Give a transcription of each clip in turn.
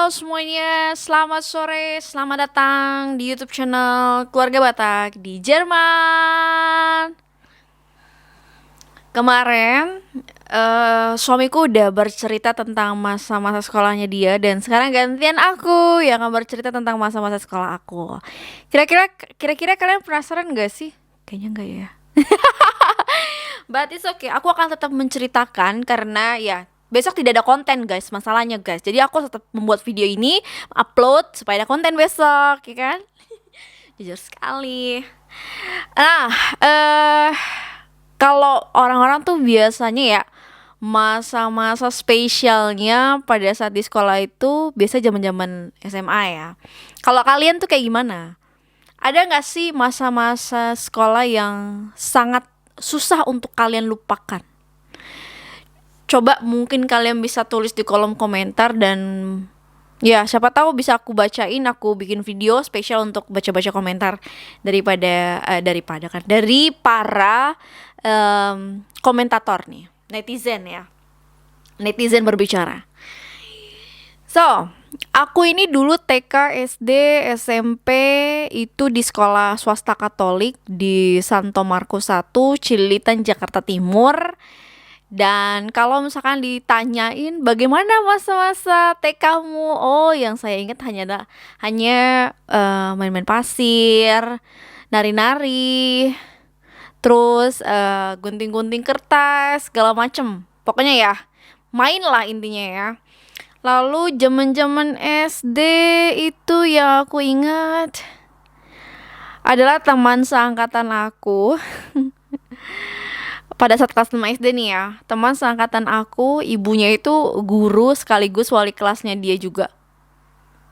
Halo semuanya, selamat sore, selamat datang di YouTube channel Keluarga Batak di Jerman. Kemarin suamiku udah bercerita tentang masa-masa sekolahnya dia, dan sekarang gantian aku yang akan bercerita tentang masa-masa sekolah aku. Kira-kira kalian penasaran gak sih? Kayaknya enggak ya. But it's okay, aku akan tetap menceritakan karena ya besok tidak ada konten guys, masalahnya guys. Jadi aku tetap membuat video ini, upload supaya ada konten besok, ya kan? Jujur sekali. Nah, kalau orang-orang tuh biasanya ya masa-masa spesialnya pada saat di sekolah itu biasa zaman-zaman SMA ya. Kalau kalian tuh kayak gimana? Ada nggak sih masa-masa sekolah yang sangat susah untuk kalian lupakan? Coba mungkin kalian bisa tulis di kolom komentar, dan ya siapa tahu bisa aku bacain, aku bikin video spesial untuk baca-baca komentar dari para komentator nih, netizen ya. Netizen berbicara. So, aku ini dulu TK, SD, SMP itu di sekolah swasta Katolik di Santo Markus 1, Cililitan, Jakarta Timur. Dan kalau misalkan ditanyain bagaimana masa-masa TK-mu, oh yang saya ingat hanya main-main pasir, nari-nari, terus gunting-gunting kertas, segala macem. Pokoknya ya, main lah intinya ya. Lalu zaman-zaman SD itu yang aku ingat adalah teman seangkatan aku. Pada saat kelas 6 SD nih ya, teman seangkatan aku, ibunya itu guru sekaligus wali kelasnya dia juga.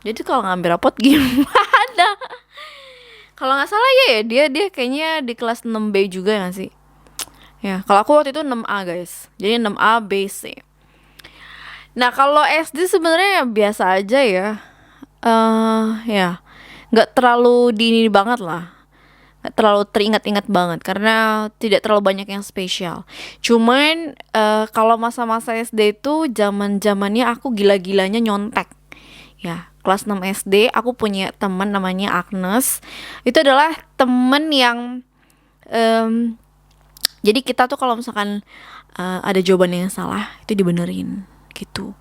Jadi kalau ngambil rapot gimana? Kalau nggak salah ya dia kayaknya di kelas 6B juga ya sih. Ya, kalau aku waktu itu 6A guys. Jadi 6A B C. Nah, kalau SD sebenarnya biasa aja ya. Ya, nggak terlalu dini banget lah, nggak terlalu teringat-ingat banget karena tidak terlalu banyak yang spesial. Cuman kalau masa-masa SD itu zaman-zamannya aku gila-gilanya nyontek. Ya, kelas 6 SD aku punya teman namanya Agnes. Itu adalah temen yang jadi kita tuh kalau misalkan ada jawaban yang salah itu dibenerin gitu.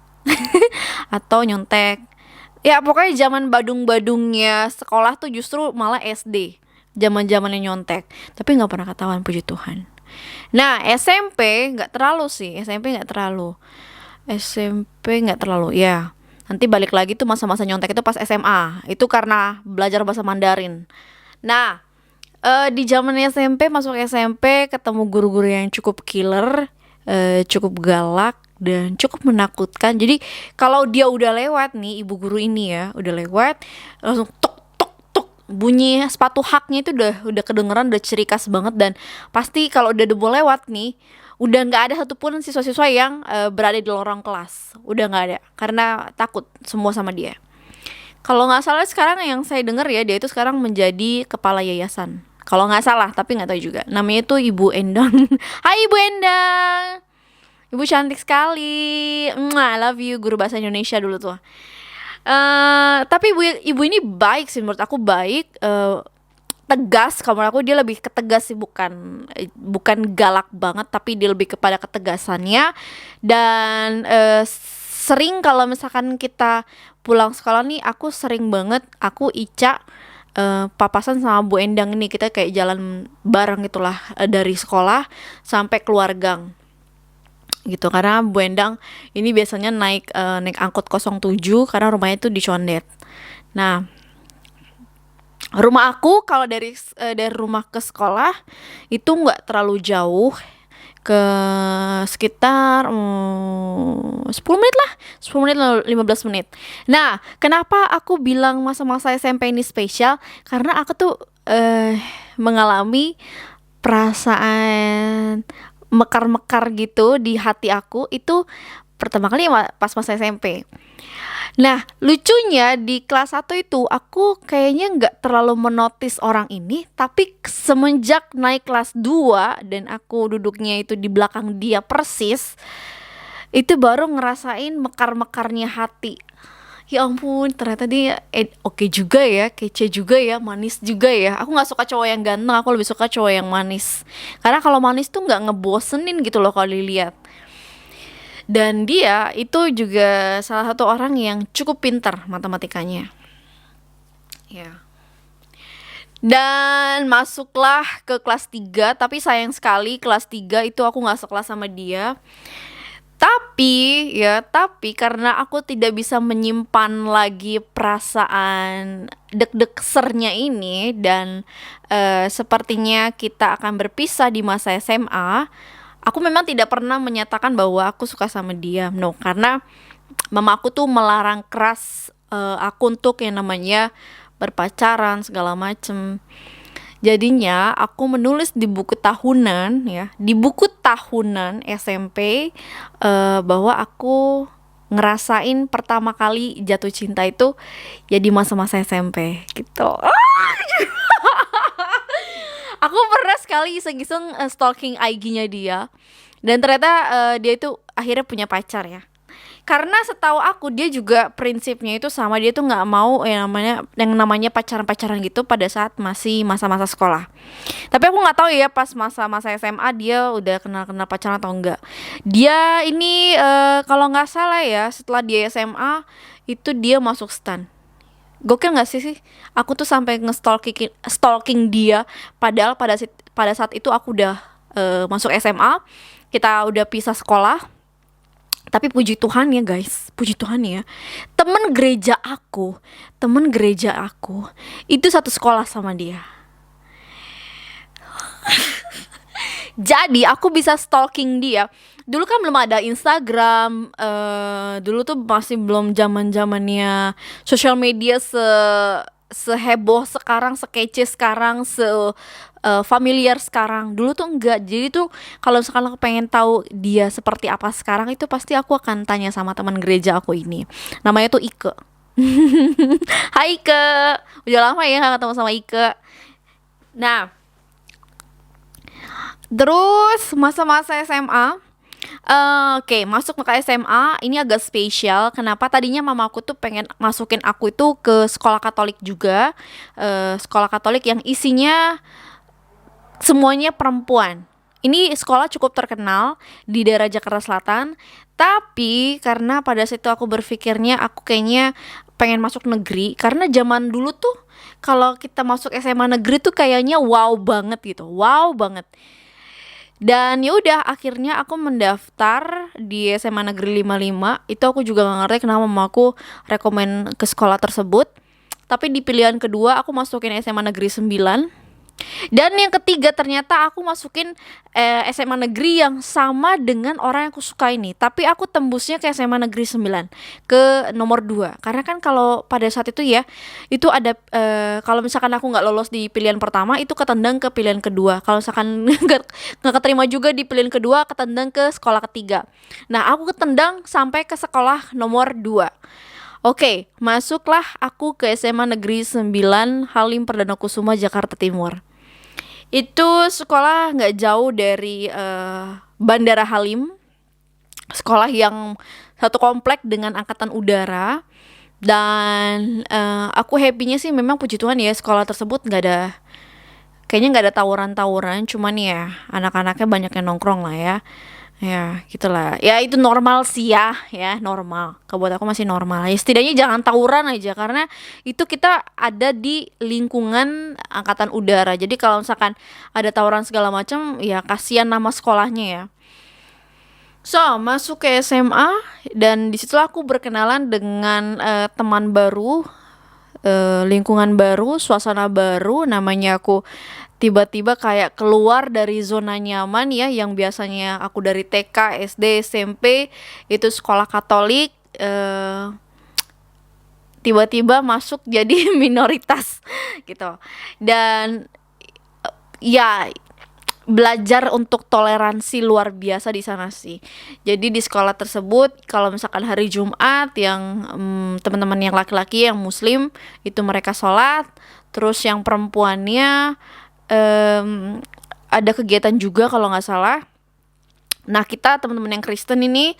Atau nyontek. Ya pokoknya zaman badung-badungnya sekolah tuh justru malah SD. Zaman-zamannya nyontek, tapi nggak pernah ketahuan, puji Tuhan. Nah, SMP nggak terlalu sih, SMP nggak terlalu ya. Nanti balik lagi tuh masa-masa nyontek itu pas SMA, itu karena belajar bahasa Mandarin. Nah, di zaman SMP, masuk SMP ketemu guru-guru yang cukup killer, cukup galak dan cukup menakutkan. Jadi kalau dia udah lewat nih, ibu guru ini ya udah lewat, langsung tok bunyi sepatu haknya itu udah kedengeran, udah ciri khas banget. Dan pasti kalau udah mau lewat nih udah nggak ada satupun siswa-siswa yang berada di lorong kelas, udah nggak ada karena takut semua sama dia. Kalau nggak salah sekarang yang saya dengar ya, dia itu sekarang menjadi kepala yayasan kalau nggak salah, tapi nggak tahu juga. Namanya itu Ibu Endang. Hai Ibu Endang, Ibu cantik sekali. I love you, guru bahasa Indonesia dulu tuh. Tapi ibu ini baik sih, menurut aku baik, tegas. Kalau aku dia lebih ketegas sih, bukan galak banget, tapi dia lebih kepada ketegasannya. Dan sering kalau misalkan kita pulang sekolah nih, aku sering banget aku Ica papasan sama Bu Endang ini, kita kayak jalan bareng gitulah, dari sekolah sampai keluar gang gitu, karena Bu Endang ini biasanya naik angkot 07 karena rumahnya itu di Condet. Nah, rumah aku kalau dari rumah ke sekolah itu nggak terlalu jauh, ke sekitar 10 menit lah, 10 menit 15 menit. Nah, kenapa aku bilang masa-masa SMP ini spesial? Karena aku tuh mengalami perasaan mekar-mekar gitu di hati aku itu pertama kali pas masa SMP. Nah, lucunya di kelas 1 itu aku kayaknya nggak terlalu menotis orang ini, tapi semenjak naik kelas 2 dan aku duduknya itu di belakang dia persis, itu baru ngerasain mekar-mekarnya hati. Ya ampun, ternyata dia oke juga ya, kece juga ya, manis juga ya. Aku nggak suka cowok yang ganteng, aku lebih suka cowok yang manis. Karena kalau manis tuh nggak ngebosenin gitu loh kalau dilihat. Dan dia itu juga salah satu orang yang cukup pintar matematikanya. Ya. Dan masuklah ke kelas 3, tapi sayang sekali kelas 3 itu aku nggak sekelas sama dia. Tapi karena aku tidak bisa menyimpan lagi perasaan deg-deg-sernya ini, dan sepertinya kita akan berpisah di masa SMA. Aku memang tidak pernah menyatakan bahwa aku suka sama dia, no, karena mama aku tuh melarang keras aku untuk yang namanya berpacaran segala macem. Jadinya aku menulis di buku tahunan ya, di buku tahunan SMP, bahwa aku ngerasain pertama kali jatuh cinta itu ya di masa-masa SMP gitu. Aku pernah sekali iseng-iseng stalking IG-nya dia, dan ternyata dia itu akhirnya punya pacar ya. Karena setahu aku dia juga prinsipnya itu sama, dia tuh nggak mau yang namanya pacaran-pacaran gitu pada saat masih masa-masa sekolah. Tapi aku nggak tahu ya pas masa-masa SMA dia udah kenal-kenal pacaran atau enggak. Dia ini kalau nggak salah ya, setelah dia SMA itu dia masuk stan. Gokil nggak sih? Aku tuh sampai stalking dia, padahal pada saat itu aku udah masuk SMA, kita udah pisah sekolah. Tapi puji Tuhan ya guys, puji Tuhan ya, temen gereja aku itu satu sekolah sama dia. Jadi aku bisa stalking dia. Dulu kan belum ada Instagram, dulu tuh masih belum zaman-zamannya sosial media seheboh sekarang, sekece sekarang, familiar sekarang. Dulu tuh enggak. Jadi tuh kalau misalkan aku pengen tahu dia seperti apa sekarang, itu pasti aku akan tanya sama teman gereja aku ini. Namanya tuh Ike. Hai Ike, udah lama ya gak ketemu sama Ike. Nah, terus masa-masa SMA, oke, masuk ke SMA ini agak spesial. Kenapa? Tadinya mamaku tuh pengen masukin aku itu ke sekolah Katolik juga, sekolah Katolik yang isinya semuanya perempuan. Ini sekolah cukup terkenal di daerah Jakarta Selatan. Tapi karena pada situ aku berpikirnya aku kayaknya pengen masuk negeri, karena zaman dulu tuh kalau kita masuk SMA negeri tuh kayaknya wow banget gitu, wow banget. Dan ya udah, akhirnya aku mendaftar di SMA Negeri 55. Itu aku juga gak ngerti kenapa mamaku rekomen ke sekolah tersebut. Tapi di pilihan kedua aku masukin SMA Negeri 9. Dan yang ketiga ternyata aku masukin SMA negeri yang sama dengan orang yang aku suka ini. Tapi aku tembusnya ke SMA negeri 9, ke nomor 2. Karena kan kalau pada saat itu ya, itu ada kalau misalkan aku nggak lolos di pilihan pertama, itu ketendang ke pilihan kedua. Kalau misalkan nggak keterima juga di pilihan kedua, ketendang ke sekolah ketiga. Nah, aku ketendang sampai ke sekolah nomor 2. Oke, masuklah aku ke SMA Negeri 9 Halim Perdana Kusuma, Jakarta Timur. Itu sekolah nggak jauh dari Bandara Halim, sekolah yang satu komplek dengan angkatan udara. Dan aku happy-nya sih memang puji Tuhan ya, sekolah tersebut kayaknya nggak ada tawuran-tawuran, cuman ya anak-anaknya banyak yang nongkrong lah ya. Ya gitulah, ya itu normal sih ya normal, buat aku masih normal ya, setidaknya jangan tawuran aja, karena itu kita ada di lingkungan angkatan udara. Jadi kalau misalkan ada tawuran segala macam, ya kasihan nama sekolahnya ya. So, masuk ke SMA, dan di situ aku berkenalan dengan teman baru, lingkungan baru, suasana baru. Namanya aku tiba-tiba kayak keluar dari zona nyaman ya, yang biasanya aku dari TK, SD, SMP itu sekolah Katolik, tiba-tiba masuk jadi minoritas gitu. Dan ya belajar untuk toleransi luar biasa di sana sih. Jadi di sekolah tersebut kalau misalkan hari Jumat yang teman-teman yang laki-laki yang muslim itu mereka sholat, terus yang perempuannya ada kegiatan juga kalau nggak salah. Nah, kita teman-teman yang Kristen ini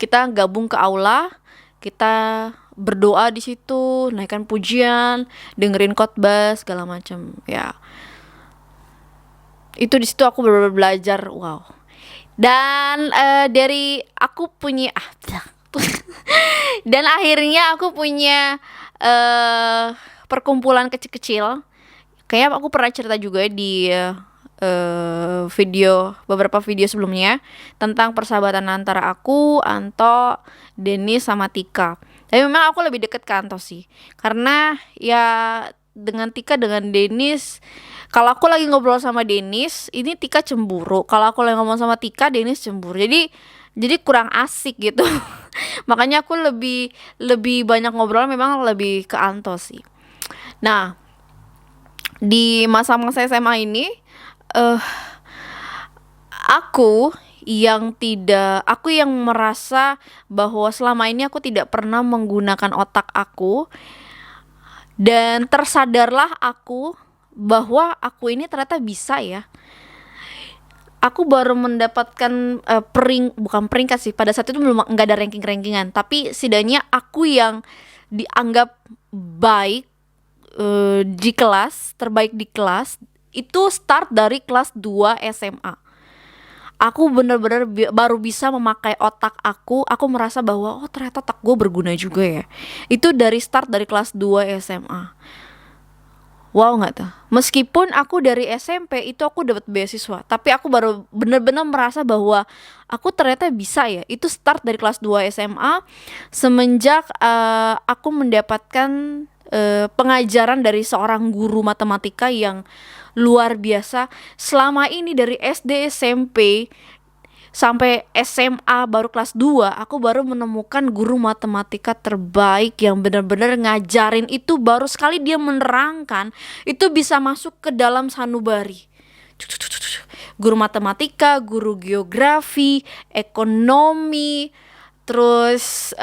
kita gabung ke aula, kita berdoa di situ, naikkan pujian, dengerin khotbah segala macam. Ya, itu di situ aku benar-benar belajar, wow. Dan dari aku punya dan akhirnya aku punya perkumpulan kecil-kecil. Kayak aku pernah cerita juga di beberapa video sebelumnya tentang persahabatan antara aku, Anto, Denis sama Tika. Tapi memang aku lebih deket ke Anto sih, karena ya dengan Tika, dengan Denis, kalau aku lagi ngobrol sama Denis, ini Tika cemburu. Kalau aku lagi ngomong sama Tika, Denis cemburu. Jadi kurang asik gitu. Makanya aku lebih banyak ngobrol memang lebih ke Anto sih. Nah, di masa-masa SMA ini eh aku yang merasa bahwa selama ini aku tidak pernah menggunakan otak aku, dan tersadarlah aku bahwa aku ini ternyata bisa ya. Aku baru mendapatkan bukan peringkat sih, pada saat itu belum, nggak ada rankingan, tapi setidaknya aku yang dianggap baik di kelas, terbaik di kelas, itu start dari kelas 2 SMA. Aku bener-bener baru bisa memakai otak aku merasa bahwa oh ternyata otak gue berguna juga ya. Itu dari start dari kelas 2 SMA. Wow, nggak tuh? Meskipun aku dari SMP itu aku dapat beasiswa, tapi aku baru bener-bener merasa bahwa aku ternyata bisa ya. Itu start dari kelas 2 SMA, semenjak aku mendapatkan pengajaran dari seorang guru matematika yang luar biasa. Selama ini dari SD, SMP sampai SMA baru kelas 2 aku baru menemukan guru matematika terbaik yang benar-benar ngajarin itu, baru sekali dia menerangkan itu bisa masuk ke dalam sanubari. Guru matematika, guru geografi, ekonomi, terus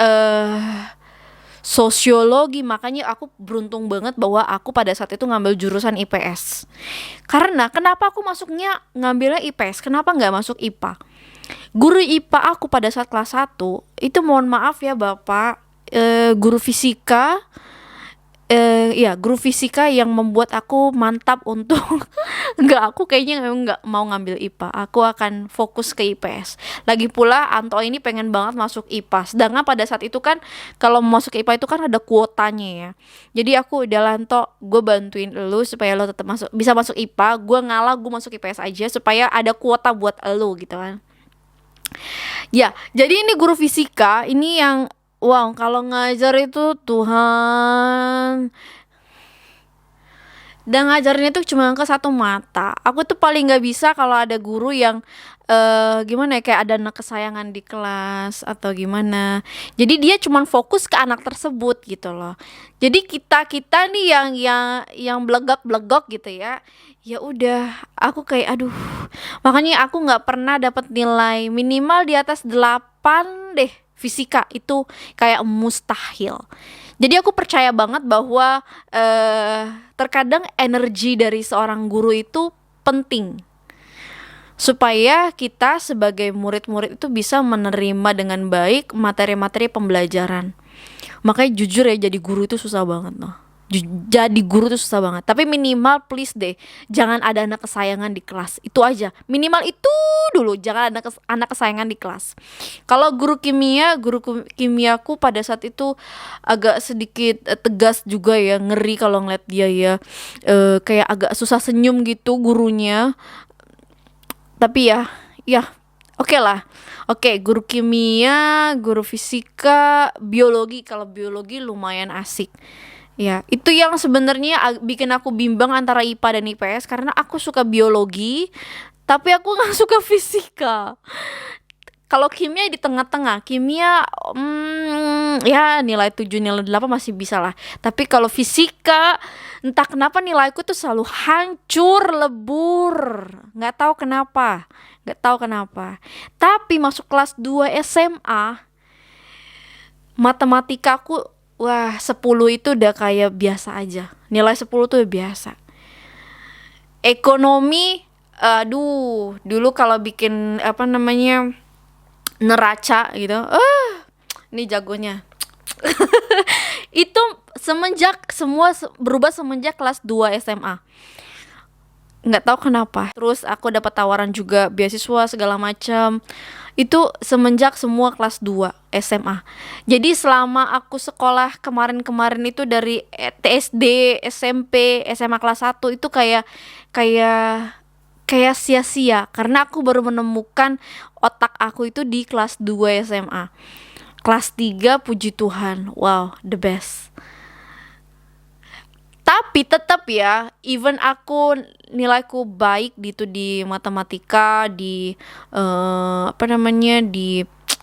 sosiologi. Makanya aku beruntung banget bahwa aku pada saat itu ngambil jurusan IPS. Karena kenapa aku masuknya ngambilnya IPS, kenapa nggak masuk IPA? Guru IPA aku pada saat kelas 1 itu, mohon maaf ya Bapak, guru fisika, guru fisika yang membuat aku mantap untuk aku kayaknya memang nggak mau ngambil IPA, aku akan fokus ke IPS. Lagi pula Anto ini pengen banget masuk IPA, sedangkan pada saat itu kan kalau masuk IPA itu kan ada kuotanya ya. Jadi aku udah, Anto, gue bantuin lu supaya lo tetap bisa masuk IPA, gue ngalah gue masuk IPS aja supaya ada kuota buat lu gitu kan. Ya, jadi ini guru fisika ini yang wow, kalau ngajar itu Tuhan. Dan ngajarnya tuh cuma ke satu mata. Aku tuh paling nggak bisa kalau ada guru yang gimana ya, kayak ada anak kesayangan di kelas atau gimana. Jadi dia cuma fokus ke anak tersebut gitu loh. Jadi kita nih yang belegak-belegok gitu ya. Ya udah, aku kayak aduh. Makanya aku nggak pernah dapat nilai minimal di atas 8 deh. Fisika itu kayak mustahil. Jadi aku percaya banget bahwa terkadang energi dari seorang guru itu penting, supaya kita sebagai murid-murid itu bisa menerima dengan baik materi-materi pembelajaran. Makanya jujur ya, jadi guru itu susah banget loh. Jadi guru itu susah banget. Tapi minimal please deh, jangan ada anak kesayangan di kelas. Itu aja, minimal itu dulu, jangan ada anak kesayangan di kelas. Kalau guru kimiaku pada saat itu agak sedikit tegas juga ya, ngeri kalau ngeliat dia ya, kayak agak susah senyum gitu gurunya. Tapi ya oke lah. Oke, guru kimia, guru fisika, biologi. Kalau biologi lumayan asik. Ya, itu yang sebenarnya bikin aku bimbang antara IPA dan IPS, karena aku suka biologi, tapi aku nggak suka fisika. Kalau kimia di tengah-tengah, kimia ya nilai 7 nilai 8 masih bisa lah. Tapi kalau fisika, entah kenapa nilaiku tuh selalu hancur lebur. Nggak tahu kenapa. Tapi masuk kelas 2 SMA, matematikaku wah 10 itu udah kayak biasa aja. Nilai 10 tuh biasa. Ekonomi, aduh, dulu kalau bikin neraca gitu, ini jagonya. Itu berubah semenjak kelas 2 SMA. Nggak tahu kenapa. Terus aku dapat tawaran juga beasiswa segala macam. Itu semenjak semua kelas 2 SMA. Jadi selama aku sekolah kemarin-kemarin itu dari TSD, SMP, SMA kelas 1 itu kayak kayak sia-sia karena aku baru menemukan otak aku itu di kelas 2 SMA. Kelas 3 puji Tuhan. Wow, the best. Tapi tetap ya, even aku nilaiku baik di matematika, di di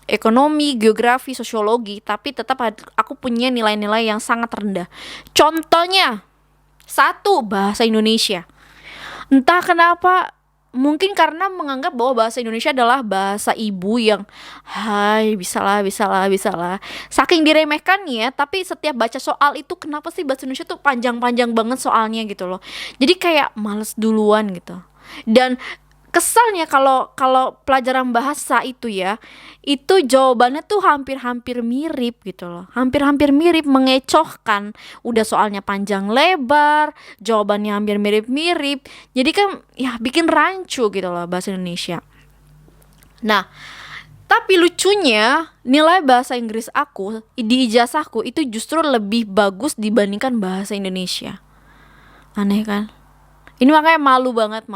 ekonomi, geografi, sosiologi, tapi tetap aku punya nilai-nilai yang sangat rendah. Contohnya, satu, bahasa Indonesia. Entah kenapa, mungkin karena menganggap bahwa bahasa Indonesia adalah bahasa ibu yang hai bisalah bisalah bisalah, saking diremehkannya. Tapi setiap baca soal itu, kenapa sih bahasa Indonesia tuh panjang-panjang banget soalnya gitu loh, jadi kayak males duluan gitu. Dan kesalnya kalau kalau pelajaran bahasa itu ya, itu jawabannya tuh hampir-hampir mirip gitu loh, hampir-hampir mirip, mengecohkan. Udah soalnya panjang lebar, jawabannya hampir mirip-mirip, jadi kan ya bikin rancu gitu loh bahasa Indonesia. Nah, tapi lucunya nilai bahasa Inggris aku di ijazahku itu justru lebih bagus dibandingkan bahasa Indonesia. Aneh kan? Ini makanya malu banget.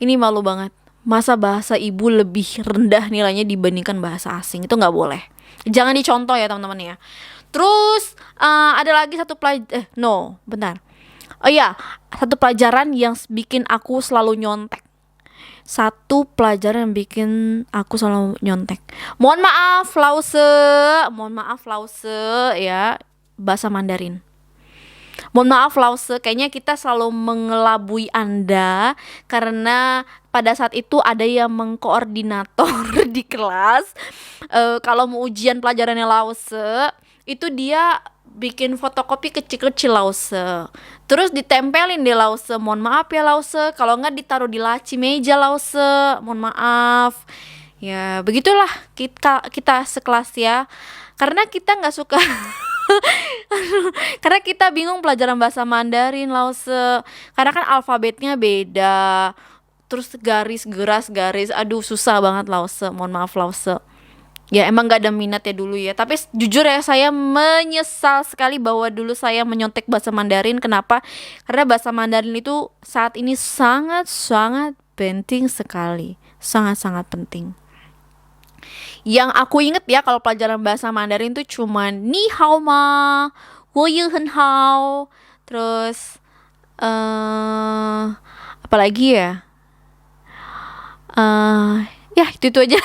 Ini malu banget. Masa bahasa ibu lebih rendah nilainya dibandingkan bahasa asing? Itu nggak boleh. Jangan dicontoh ya teman-teman ya. Terus ada lagi satu no, bentar. Oh iya, satu pelajaran yang bikin aku selalu nyontek. Satu pelajaran yang bikin aku selalu nyontek. Mohon maaf Lause ya, bahasa Mandarin. Mohon maaf Lause, kayaknya kita selalu mengelabui Anda karena pada saat itu ada yang mengkoordinator di kelas. Kalau mau ujian pelajarannya Lause, itu dia bikin fotokopi kecil-kecil Lause, terus ditempelin di Lause. Mohon maaf ya Lause, kalau nggak ditaruh di laci meja Lause. Mohon maaf. Ya begitulah kita sekelas ya, karena kita nggak suka karena kita bingung pelajaran bahasa Mandarin Lause, karena kan alfabetnya beda, terus garis geras garis, aduh susah banget Lause. Mohon maaf Lause. Ya emang gak ada minat ya dulu ya. Tapi jujur ya, saya menyesal sekali bahwa dulu saya menyontek bahasa Mandarin. Kenapa? Karena bahasa Mandarin itu saat ini sangat-sangat penting sekali. Sangat-sangat penting. Yang aku inget ya kalau pelajaran bahasa Mandarin tuh cuman ni hao ma, wo ye hen hao. Terus apalagi ya? Ya itu aja.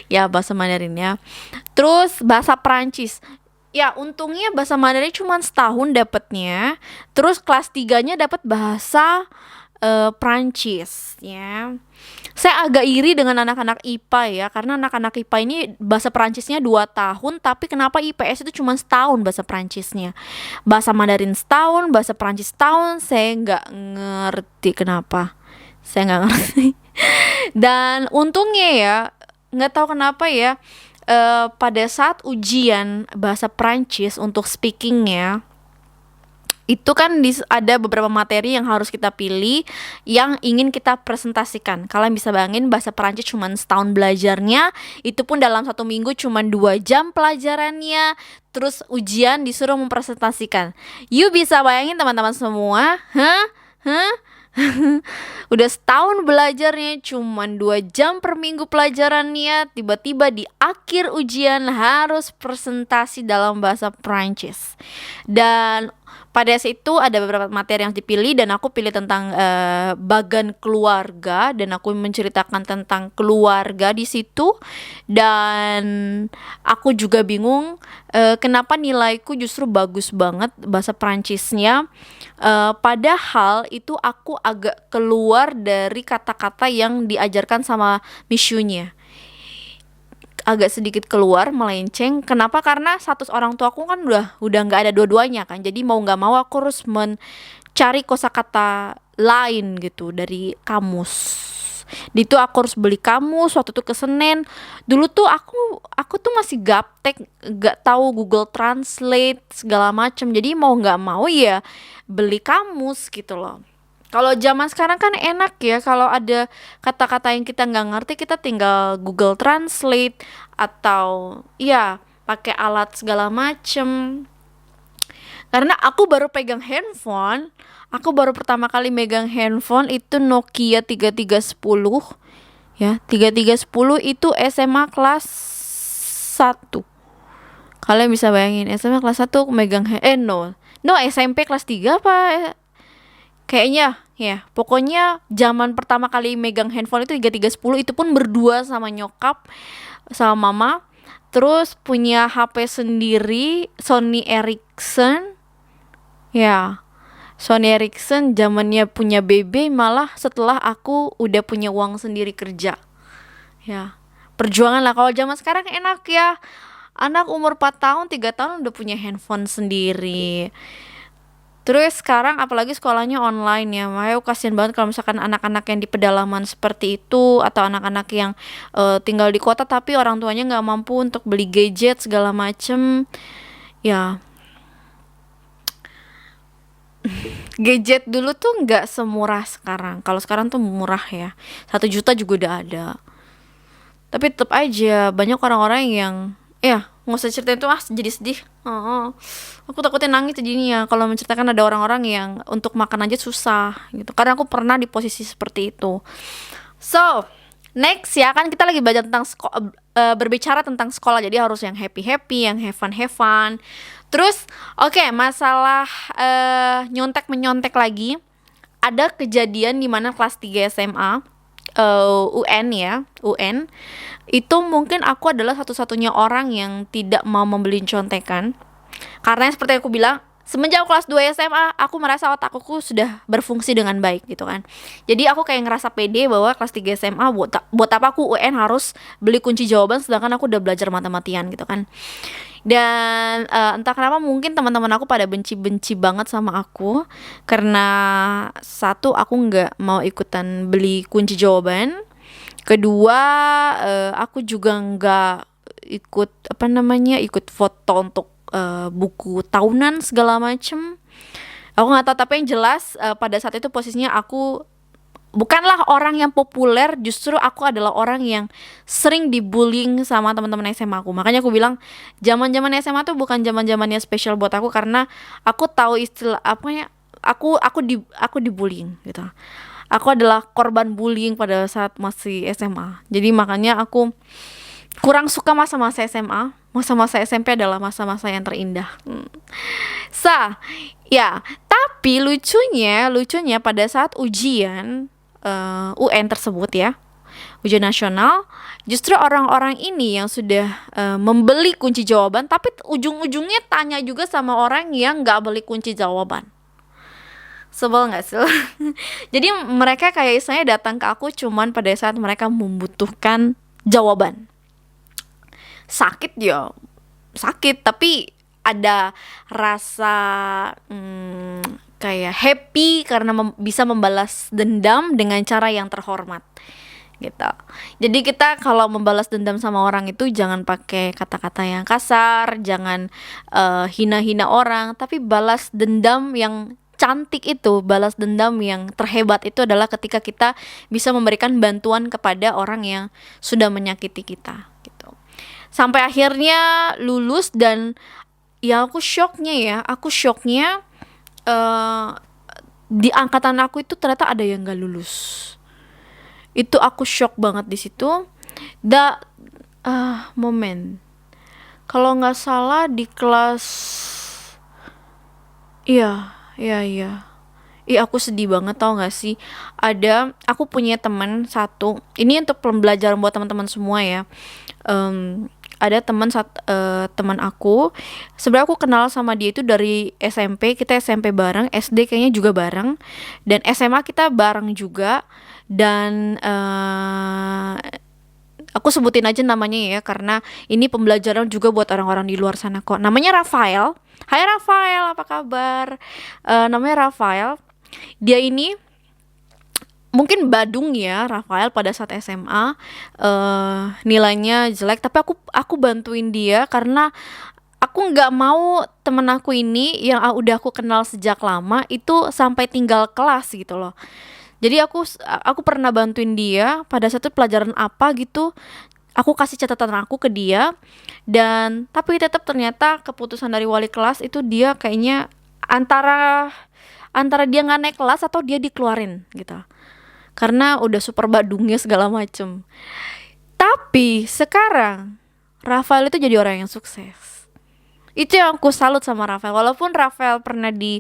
Ya bahasa Mandarin ya. Terus bahasa Perancis. Ya untungnya bahasa Mandarin cuma setahun dapatnya. Terus kelas 3-nya dapat bahasa Perancis ya. Saya agak iri dengan anak-anak IPA ya, karena anak-anak IPA ini bahasa Perancisnya 2 tahun, tapi kenapa IPS itu cuma setahun bahasa Perancisnya. Bahasa Mandarin setahun, bahasa Perancis setahun, saya nggak ngerti kenapa. Saya nggak ngerti. Dan untungnya ya, nggak tahu kenapa ya, pada saat ujian bahasa Prancis untuk speakingnya itu kan ada beberapa materi yang harus kita pilih yang ingin kita presentasikan. Kalian bisa bayangin bahasa Prancis cuma setahun belajarnya, itu pun dalam 1 minggu cuma 2 jam pelajarannya, terus ujian disuruh mempresentasikan. You bisa bayangin teman-teman semua, udah setahun belajarnya, cuman 2 jam per minggu pelajarannya, tiba-tiba di akhir ujian harus presentasi dalam bahasa Prancis. Dan pada saat itu ada beberapa materi yang dipilih, dan aku pilih tentang bagan keluarga, dan aku menceritakan tentang keluarga di situ. Dan aku juga bingung kenapa nilaiku justru bagus banget bahasa Prancisnya, padahal itu aku agak keluar dari kata-kata yang diajarkan sama Mishunya, agak sedikit keluar, melenceng. Kenapa? Karena status orang tua aku kan udah nggak ada dua-duanya kan, jadi mau nggak mau aku harus mencari kosakata lain gitu dari kamus. Di itu aku harus beli kamus waktu itu ke Senen. Dulu tuh aku tuh masih gaptek, gak tahu Google Translate segala macem. Jadi mau nggak mau ya beli kamus gitu loh. Kalau zaman sekarang kan enak ya, kalau ada kata-kata yang kita nggak ngerti kita tinggal Google Translate atau ya pakai alat segala macem. Karena aku baru pertama kali megang handphone itu Nokia 3310 ya. 3310 itu SMA kelas 1. Kalian bisa bayangin SMA kelas 1 aku megang no SMP kelas 3 apa kayaknya ya. Pokoknya zaman pertama kali megang handphone itu 3310, itu pun berdua sama nyokap sama mama. Terus punya HP sendiri Sony Ericsson. Ya, Sony Ericsson zamannya punya BB malah setelah aku udah punya uang sendiri kerja. Ya, perjuangan lah. Kalau zaman sekarang enak ya. Anak umur 4 tahun, 3 tahun udah punya handphone sendiri. Terus sekarang apalagi sekolahnya online ya. Makanya kasihan banget kalau misalkan anak-anak yang di pedalaman seperti itu atau anak-anak yang tinggal di kota tapi orang tuanya nggak mampu untuk beli gadget segala macem. Ya, gadget dulu tuh nggak semurah sekarang. Kalau sekarang tuh murah ya, 1 juta juga udah ada. Tapi tetap aja banyak orang-orang yang ya nggak usah ceritain tuh, jadi sedih. Aku takutnya nangis jadinya kalau menceritakan ada orang-orang yang untuk makan aja susah gitu. Karena aku pernah di posisi seperti itu. So next ya, kan kita lagi belajar tentang berbicara tentang sekolah, jadi harus yang happy, yang have fun. Terus oke, masalah nyontek menyontek lagi. Ada kejadian di mana kelas 3 SMA UN ya, UN itu mungkin aku adalah satu-satunya orang yang tidak mau membeli contekan. Karena seperti yang aku bilang, semenjak kelas 2 SMA aku merasa otakku sudah berfungsi dengan baik gitu kan. Jadi aku kayak ngerasa pede bahwa kelas 3 SMA buat apa aku UN harus beli kunci jawaban sedangkan aku udah belajar mati-matian gitu kan. Dan entah kenapa mungkin teman-teman aku pada benci banget sama aku karena satu, aku nggak mau ikutan beli kunci jawaban. Kedua, aku juga nggak ikut foto untuk buku tahunan segala macem. Aku nggak tahu, tapi yang jelas pada saat itu posisinya aku bukanlah orang yang populer, justru aku adalah orang yang sering dibullying sama teman-teman SMA aku. Makanya aku bilang zaman-zaman SMA tuh bukan zaman-zamannya spesial buat aku karena aku tahu istilah apa ya, aku dibullying gitu. Aku adalah korban bullying pada saat masih SMA. Jadi makanya aku kurang suka masa-masa SMA. Masa-masa SMP adalah masa-masa yang terindah. Ya, tapi lucunya pada saat ujian UN tersebut ya, ujian nasional, justru orang-orang ini yang sudah membeli kunci jawaban, tapi ujung-ujungnya tanya juga sama orang yang nggak beli kunci jawaban. Sebel nggak sih? Jadi mereka kayak istilahnya datang ke aku cuman pada saat mereka membutuhkan jawaban. Sakit ya, sakit, tapi ada rasa kayak happy karena bisa membalas dendam dengan cara yang terhormat gitu. Jadi kita kalau membalas dendam sama orang itu jangan pakai kata-kata yang kasar, jangan hina-hina orang, tapi balas dendam yang cantik itu, balas dendam yang terhebat itu adalah ketika kita bisa memberikan bantuan kepada orang yang sudah menyakiti kita gitu. Sampai akhirnya lulus dan ya aku shocknya di angkatan aku itu ternyata ada yang gak lulus. Itu aku shock banget di situ. Momen kalau nggak salah di kelas iya, aku sedih banget, tau gak sih. Aku punya teman satu. Ini untuk pembelajaran buat teman-teman semua ya. Ada teman aku. Sebenarnya aku kenal sama dia itu dari SMP. Kita SMP bareng, SD kayaknya juga bareng, dan SMA kita bareng juga. Dan aku sebutin aja namanya ya, karena ini pembelajaran juga buat orang-orang di luar sana kok. Namanya Rafael. Hai Rafael, apa kabar? Namanya Rafael. Dia ini mungkin Badung ya Rafael pada saat SMA, nilainya jelek, tapi aku bantuin dia karena aku nggak mau temen aku ini yang udah aku kenal sejak lama itu sampai tinggal kelas gitu loh. Jadi aku pernah bantuin dia pada satu pelajaran apa gitu. Aku kasih catatan aku ke dia, dan tapi tetap ternyata keputusan dari wali kelas itu dia kayaknya antara antara dia nggak naik kelas atau dia dikeluarin gitu. Karena udah super badungnya segala macem. Tapi sekarang Rafael itu jadi orang yang sukses. Itu yang aku salut sama Rafael. Walaupun Rafael pernah di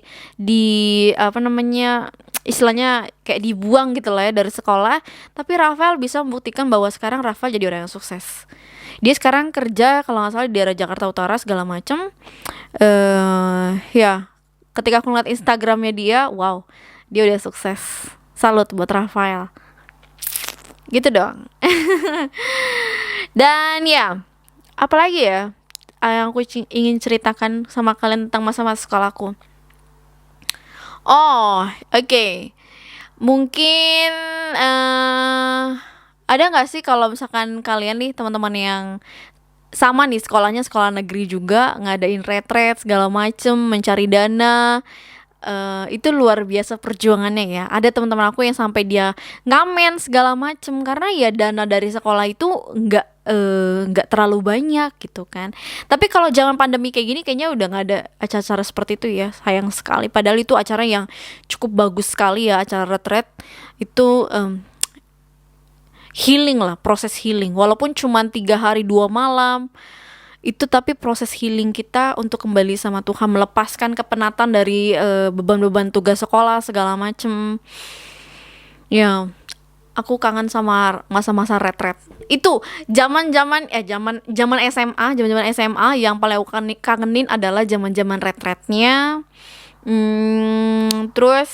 apa namanya, istilahnya kayak dibuang gitu lah ya dari sekolah, tapi Rafael bisa membuktikan bahwa sekarang Rafael jadi orang yang sukses. Dia sekarang kerja kalau nggak salah di daerah Jakarta Utara segala macam. Ya, ketika aku ngeliat Instagramnya dia, wow, dia udah sukses. Salut buat Rafael. Gitu dong. Dan ya, apalagi ya yang aku ingin ceritakan sama kalian tentang masa-masa sekolahku. Oh, oke. Mungkin ada nggak sih kalau misalkan kalian nih teman-teman yang sama nih sekolahnya sekolah negeri juga, ngadain retret segala macem, mencari dana, itu luar biasa perjuangannya ya. Ada teman-teman aku yang sampai dia ngamen segala macem karena ya dana dari sekolah itu nggak terlalu banyak gitu kan. Tapi kalau zaman pandemi kayak gini kayaknya udah nggak ada acara-acara seperti itu ya, sayang sekali. Padahal itu acara yang cukup bagus sekali ya, acara retret itu healing lah, proses healing. Walaupun cuma 3 hari 2 malam itu, tapi proses healing kita untuk kembali sama Tuhan, melepaskan kepenatan dari beban-beban tugas sekolah segala macem. Ya, aku kangen sama masa-masa retret. Itu zaman-zaman zaman-zaman SMA yang paling aku kangenin adalah zaman-zaman retretnya. Terus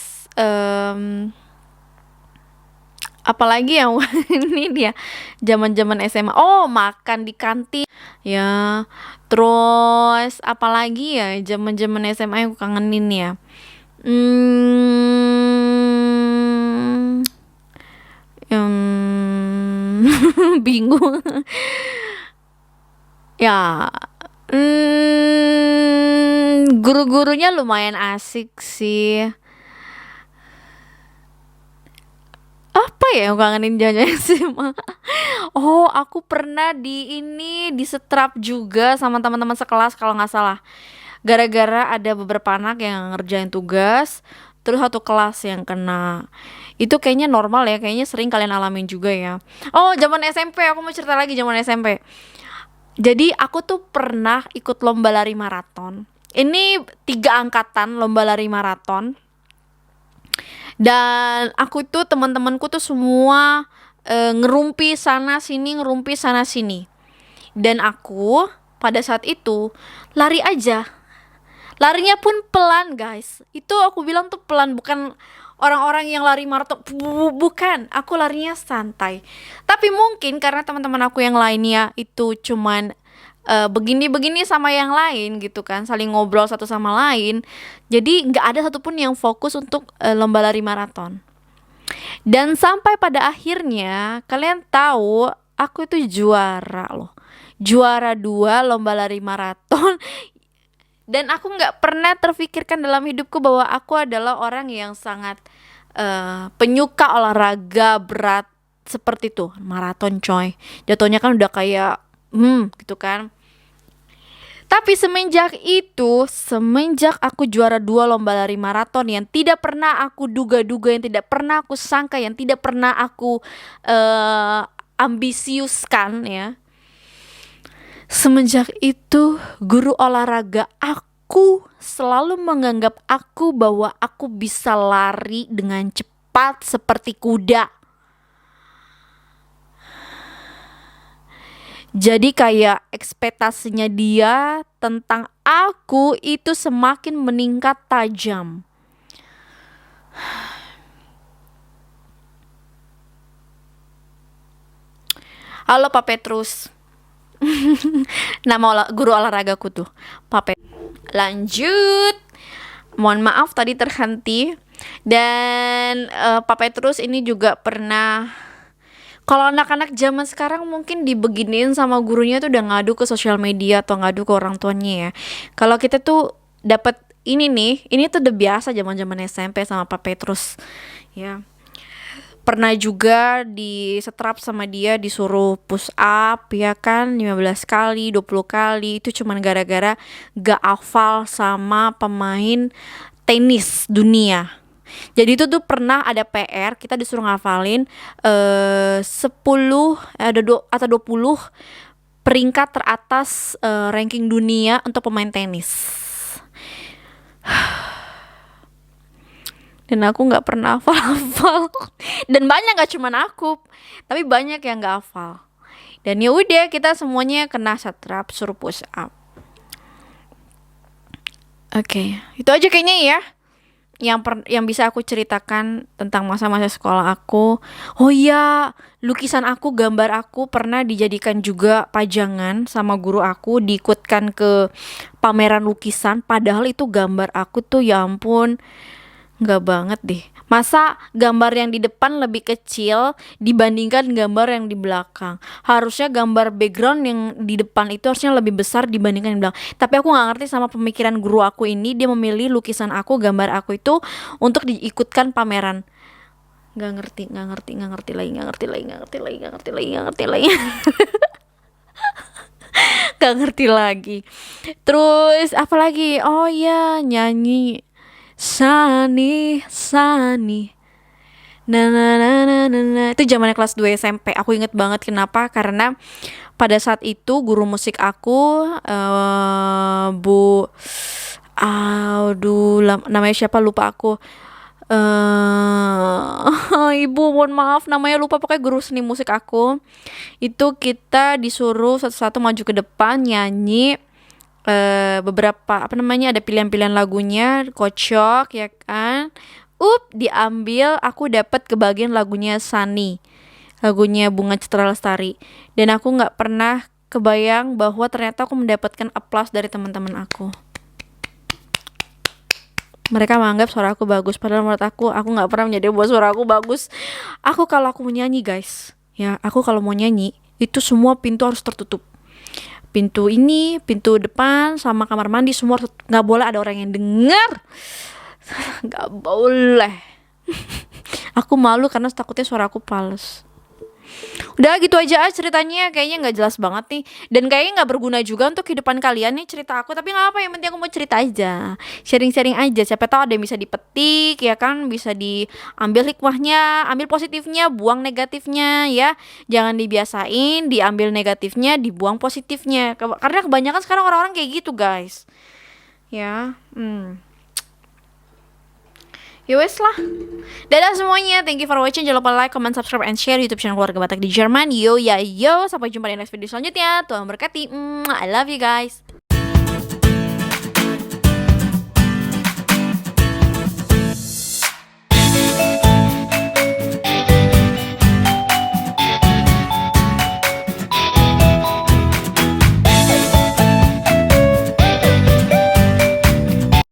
apalagi yang ini dia zaman-zaman SMA. Oh, makan di kantin ya. Terus apalagi ya zaman-zaman SMA yang aku kangenin ya. Bingung. Ya, guru-gurunya lumayan asik sih. Apa ya yang kangenin jajan SMA? Oh, aku pernah disetrap juga sama teman-teman sekelas kalau nggak salah. Gara-gara ada beberapa anak yang ngerjain tugas, terus satu kelas yang kena. Itu kayaknya normal ya, kayaknya sering kalian alamin juga ya. Oh, zaman SMP, aku mau cerita lagi zaman SMP. Jadi aku tuh pernah ikut lomba lari maraton. Ini 3 angkatan lomba lari maraton. Dan aku tuh teman-temanku tuh semua ngerumpi sana sini. Dan aku pada saat itu lari aja. Larinya pun pelan, guys. Itu aku bilang tuh pelan, bukan orang-orang yang lari maraton. Bukan, aku larinya santai. Tapi mungkin karena teman-teman aku yang lainnya itu cuman begini-begini sama yang lain gitu kan, saling ngobrol satu sama lain. Jadi nggak ada satupun yang fokus untuk lomba lari maraton. Dan sampai pada akhirnya kalian tahu aku itu juara loh. Juara 2 lomba lari maraton. Dan aku nggak pernah terfikirkan dalam hidupku bahwa aku adalah orang yang sangat penyuka olahraga berat seperti itu, maraton coy. Jatuhnya kan udah kayak gitu kan. Tapi semenjak aku juara 2 lomba lari maraton yang tidak pernah aku duga-duga, yang tidak pernah aku sangka, yang tidak pernah aku ambisiuskan ya. Semenjak itu guru olahraga aku selalu menganggap aku bahwa aku bisa lari dengan cepat seperti kuda. Jadi kayak ekspektasinya dia tentang aku itu semakin meningkat tajam. Halo Pak Petrus. Nama guru olahragaku tuh Pak Petrus. Lanjut. Mohon maaf tadi terhenti. Dan Pak Petrus ini juga pernah, kalau anak-anak zaman sekarang mungkin dibeginiin sama gurunya tuh udah ngadu ke sosial media atau ngadu ke orang tuanya ya. Kalau kita tuh dapat ini nih, ini tuh udah biasa zaman-zaman SMP sama Pak Petrus ya. Pernah juga disetrap sama dia, disuruh push up ya kan 15 kali, 20 kali. Itu cuman gara-gara gak hafal sama pemain tenis dunia. Jadi itu tuh pernah ada PR, kita disuruh ngafalin 10 atau 20 peringkat teratas ranking dunia untuk pemain tenis. Dan aku nggak pernah hafal-hafal. Dan banyak, nggak cuman aku, tapi banyak yang nggak hafal. Dan ya udah, kita semuanya kena setrap, suruh push up. Oke, itu aja kayaknya ya yang bisa aku ceritakan tentang masa-masa sekolah aku. Oh iya, lukisan aku, gambar aku pernah dijadikan juga pajangan sama guru aku, diikutkan ke pameran lukisan. Padahal itu gambar aku tuh ya ampun, nggak banget deh. Masa gambar yang di depan lebih kecil dibandingkan gambar yang di belakang? Harusnya gambar background yang di depan itu harusnya lebih besar dibandingkan yang di belakang. Tapi aku nggak ngerti sama pemikiran guru aku ini. Dia memilih lukisan aku, gambar aku itu untuk diikutkan pameran. Nggak ngerti lagi. Nggak ngerti lagi. Terus apa lagi? Oh ya, nyanyi Sani na itu zamannya kelas 2 SMP. Aku inget banget, kenapa? Karena pada saat itu guru musik aku Bu namanya siapa lupa aku. Ibu mohon maaf namanya lupa, pokoknya guru seni musik aku itu kita disuruh satu-satu maju ke depan nyanyi beberapa ada pilihan-pilihan lagunya, kocok ya kan. Diambil, aku dapat kebagian lagunya Sani, lagunya Bunga Citra Lestari. Dan aku nggak pernah kebayang bahwa ternyata aku mendapatkan aplaus dari teman-teman aku. Mereka menganggap suara aku bagus, padahal menurut aku nggak pernah menjadi buat suara aku bagus. Kalau aku mau nyanyi guys ya, aku kalau mau nyanyi itu semua pintu harus tertutup. Pintu depan sama kamar mandi semua nggak boleh ada orang yang dengar. Nggak boleh. Aku malu karena takutnya suara aku fals. Udah gitu aja ceritanya, kayaknya nggak jelas banget nih, dan kayaknya nggak berguna juga untuk kehidupan kalian nih cerita aku. Tapi nggak apa, yang penting aku mau cerita aja, sharing-sharing aja. Siapa tahu ada yang bisa dipetik ya kan, bisa diambil hikmahnya, ambil positifnya, buang negatifnya ya. Jangan dibiasain diambil negatifnya, dibuang positifnya, karena kebanyakan sekarang orang-orang kayak gitu guys ya. Ya wes lah. Dadah semuanya. Thank you for watching. Jangan lupa like, comment, subscribe, and share YouTube channel Keluarga Batak di Jerman. Yo ya yo. Sampai jumpa di next video selanjutnya. Tuhan berkati. I love you guys.